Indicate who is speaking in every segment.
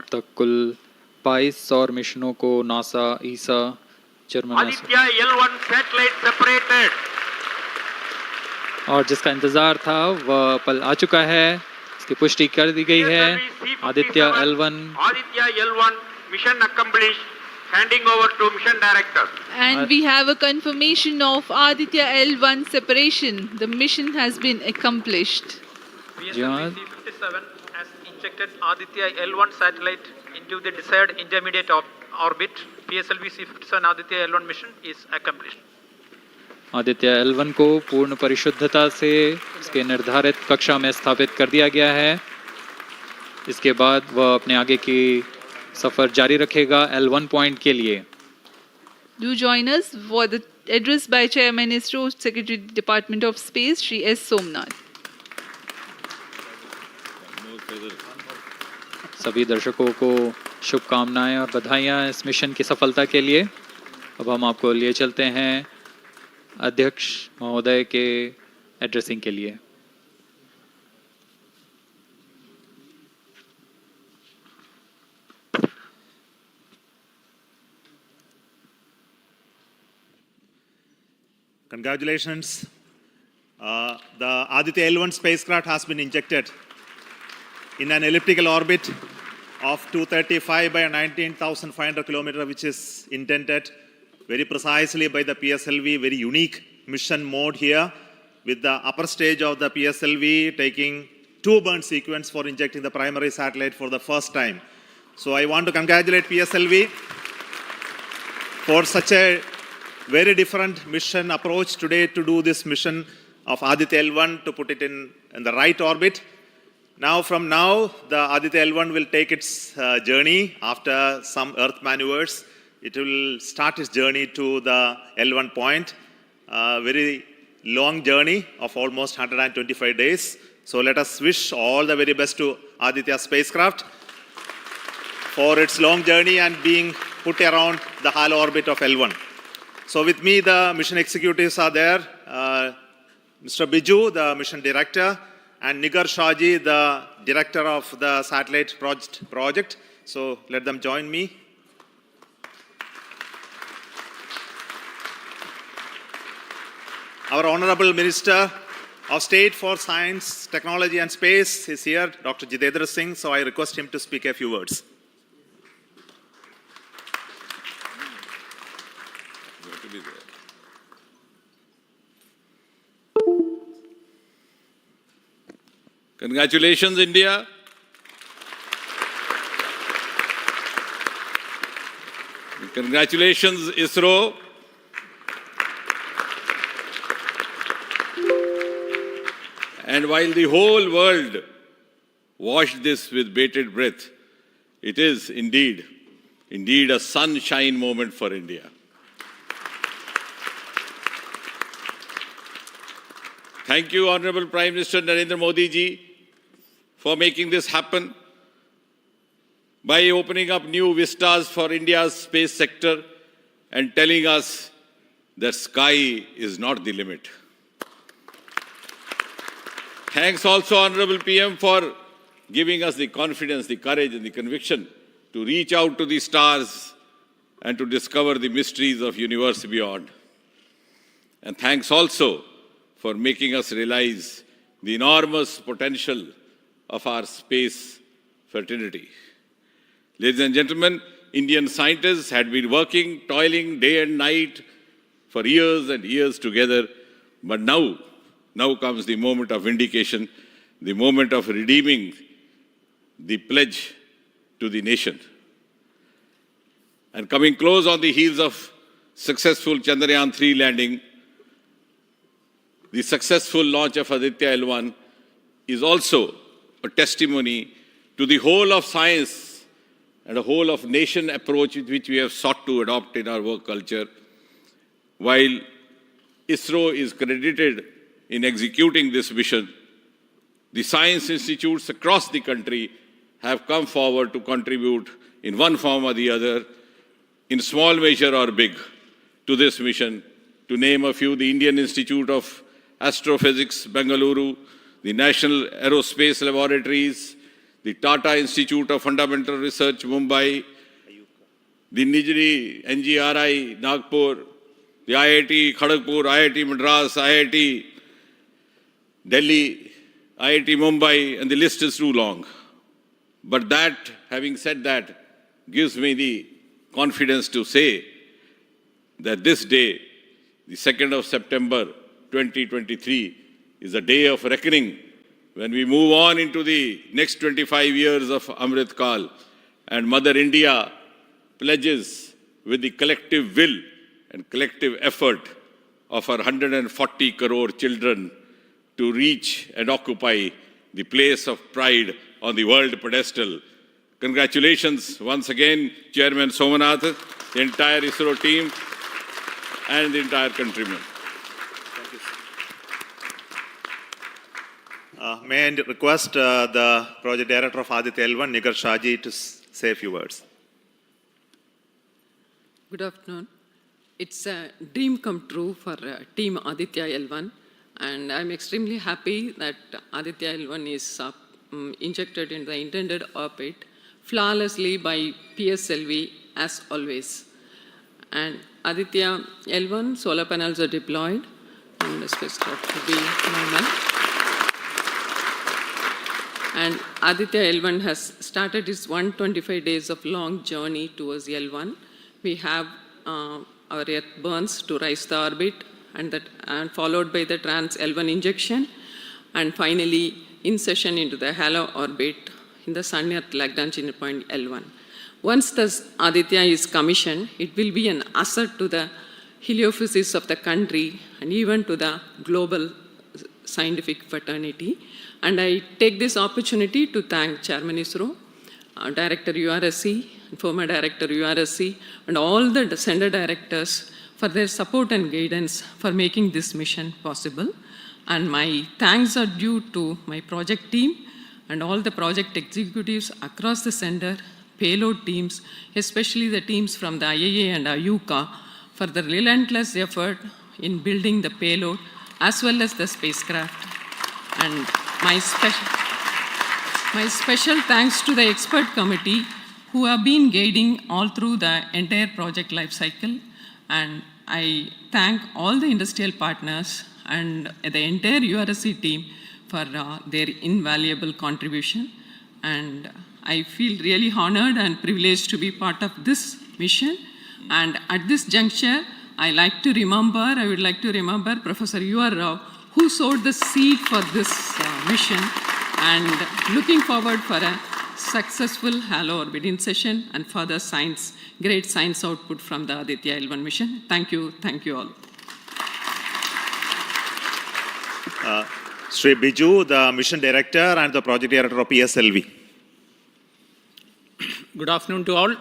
Speaker 1: अब तक कुल 22 सौर मिशनों को नासा, ईसा, जर्मन
Speaker 2: Aditya-L1 satellite separated.
Speaker 1: और जिसका इंतजार था वह पल आ चुका है। इसकी पुष्टि कर दी गई है।
Speaker 2: Aditya-L1 mission accomplished. Handing over to mission director.
Speaker 3: And we have a confirmation of Aditya-L1 separation. The mission has been accomplished.
Speaker 4: PSLV-C57 has injected Aditya-L1 satellite into the desired intermediate orbit. PSLV-C57 Aditya-L1 mission is accomplished.
Speaker 1: आदित्य-L1 को पूर्ण परिशुद्धता से इसके निर्धारित कक्षा में स्थापित कर दिया गया है। इसके बाद वह अपने आगे की सफर जारी रखेगा L1 पॉइंट के लिए।
Speaker 3: Do join us for the address by Chairman ISRO Secretary Department of Space Shri S. Somnath.
Speaker 1: सभी दर्शकों को शुभकामनाएं और बधाइयां इस मिशन की सफलता के लिए। अब हम आपको लिए चलते हैं अध्यक्ष महोदय के एड्रेसिंग के लिए।
Speaker 5: Congratulations. The Aditya-L1 spacecraft has been injected in an elliptical orbit of 235 by 19,500 kilometers, which is intended very precisely by the PSLV, very unique mission mode here, with the upper stage of the PSLV taking 2 burn sequence for injecting the primary satellite for the first time. So I want to congratulate PSLV for such a very different mission approach today to do this mission of Aditya-L1 to put it in the right orbit. Now, from now, the Aditya-L1 will take its journey after some Earth maneuvers. It will start its journey to the L1 point, a very long journey of almost 125 days. So let us wish all the very best to Aditya spacecraft for its long journey and being put around the halo orbit of L1. So with me, the mission executives are there. Mr. Biju, the mission director, and Nigar Shahji, the director of the satellite project. So let them join me. Our Honorable Minister of State for Science, Technology and Space is here, Dr. Jitendra Singh. So I request him to speak a few words.
Speaker 6: Congratulations, India. Congratulations, ISRO. And while the whole world watched this with bated breath, it is indeed a sunshine moment for India. Thank you, Honorable Prime Minister Narendra Modi ji, for making this happen by opening up new vistas for India's space sector and telling us that sky is not the limit. Thanks also, Honorable PM, for giving us the confidence, the courage and the conviction to reach out to the stars and to discover the mysteries of universe beyond. And thanks also for making us realize the enormous potential of our space fraternity. Ladies and gentlemen, Indian scientists had been working, toiling day and night for years and years together, but now comes the moment of vindication, the moment of redeeming the pledge to the nation. And coming close on the heels of successful Chandrayaan-3 landing, the successful launch of Aditya-L1 is also a testimony to the whole of science and a whole of nation approach which we have sought to adopt in our work culture. While ISRO is credited in executing this mission, the science institutes across the country have come forward to contribute in one form or the other, in small measure or big, to this mission. To name a few, the Indian Institute of Astrophysics, Bengaluru, the National Aerospace Laboratories, the Tata Institute of Fundamental Research, Mumbai, the Nijri, NGRI, Nagpur, the IIT Kharagpur, IIT Madras, IIT Delhi, IIT Mumbai, and the list is too long. But that, having said that, gives me the confidence to say that this day, the 2nd of September 2023, is a day of reckoning when we move on into the next 25 years of Amrit Kal, and Mother India pledges with the collective will and collective effort of our 140 crore children to reach and occupy the place of pride on the world pedestal. Congratulations once again, Chairman Somanath, the entire ISRO team, and the entire countrymen.
Speaker 5: Thank you. May I request the Project Director of Aditya-L1, Nigar Shaji, to say a few words.
Speaker 7: Good afternoon. It's a dream come true for Team Aditya-L1, and I'm extremely happy that Aditya-L1 is injected in the intended orbit flawlessly by PSLV as always. And Aditya-L1 solar panels are deployed and the spacecraft will be normal. And Aditya-L1 has started its 125 days of long journey towards L1. We have our Earth burns to rise the orbit, and followed by the trans-L1 injection, and finally insertion into the halo orbit in the Sun-Earth Lagrange point L1. Once the Aditya is commissioned, it will be an asset to the heliophysics of the country and even to the global scientific fraternity. And I take this opportunity to thank Chairman ISRO, Director URSC, former Director URSC, and all the Center Directors for their support and guidance for making this mission possible. And my thanks are due to my project team and all the project executives across the center, payload teams, especially the teams from the IAA and IUCA, for the relentless effort in building the payload as well as the spacecraft. And my special thanks to the expert committee who have been guiding all through the entire project life cycle. And I thank all the industrial partners and the entire URSC team for their invaluable contribution. And I feel really honored and privileged to be part of this mission. And at this juncture, I would like to remember Professor U.R. Rao, who sowed the seed for this mission, and looking forward for a successful halo orbit insertion and further great science output from the Aditya-L1 mission. Thank you all.
Speaker 5: Sri Biju, the Mission Director and the Project Director of PSLV.
Speaker 4: Good afternoon to all.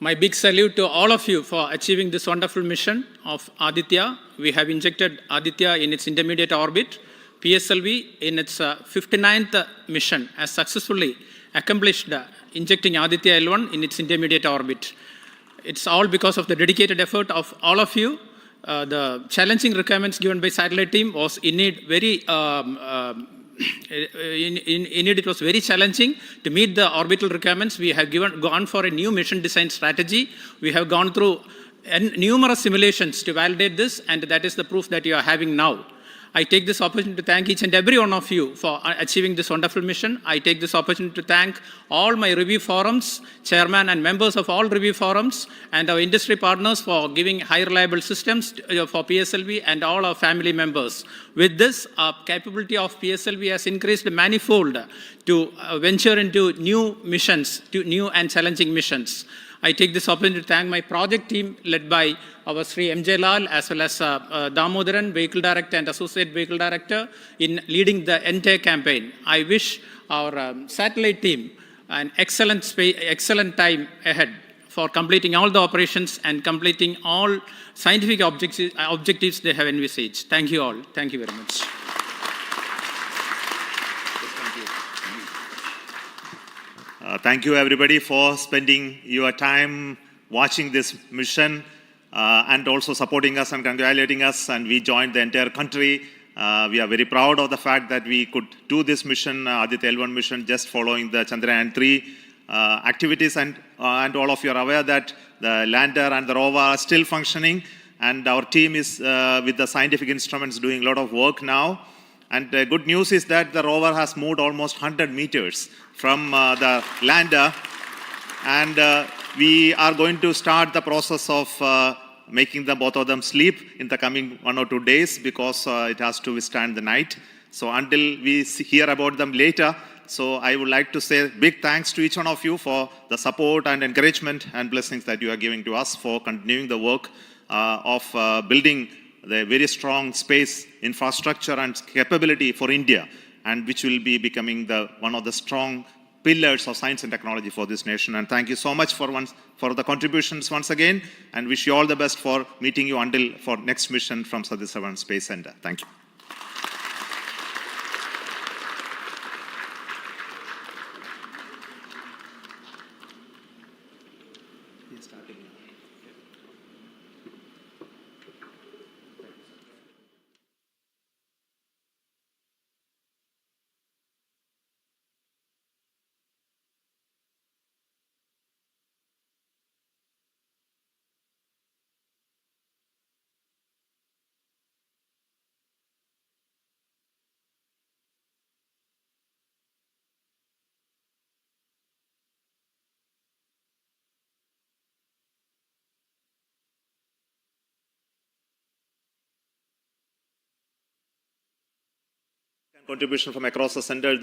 Speaker 4: My big salute to all of you for achieving this wonderful mission of Aditya. We have injected Aditya in its intermediate orbit. PSLV in its 59th mission has successfully accomplished injecting Aditya-L1 in its intermediate orbit. It's all because of the dedicated effort of all of you. The challenging requirements given by satellite team was indeed very it was very challenging to meet the orbital requirements. We have gone for a new mission design strategy. We have gone through numerous simulations to validate this, and that is the proof that you are having now. I take this opportunity to thank each and every one of you for achieving this wonderful mission. I take this opportunity to thank all my review forums, chairman and members of all review forums, and our industry partners for giving high reliable systems for PSLV, and all our family members. With this, our capability of PSLV has increased manifold to venture into new missions, to new and challenging missions. I take this opportunity to thank my project team led by our Sri MJ Lal as well as Damodaran, Vehicle Director and Associate Vehicle Director, in leading the entire campaign. I wish our satellite team an excellent time ahead for completing all the operations and completing all scientific objectives they have envisaged. Thank you all. Thank you very much.
Speaker 5: Thank you everybody for spending your time watching this mission and also supporting us and congratulating us, and we joined the entire country We are very proud of the fact that we could do this mission, Aditya-L1 mission, just following the Chandrayaan 3 activities, and all of you are aware that the lander and the rover are still functioning, and our team is with the scientific instruments doing a lot of work now. And the good news is that the rover has moved almost 100 meters from the lander, and we are going to start the process of making both of them sleep in the coming 1 or 2 days, because it has to withstand the night. So until we hear about them later, so I would like to say big thanks to each one of you for the support and encouragement and blessings that you are giving to us for continuing the work of building the very strong space infrastructure and capability for India, and which will be becoming one of the strong pillars of science and technology for this nation. And thank you so much for the contributions once again, and wish you all the best for meeting you for next mission from Satish Dhawan Space Center. Thank you. Contribution from across the center.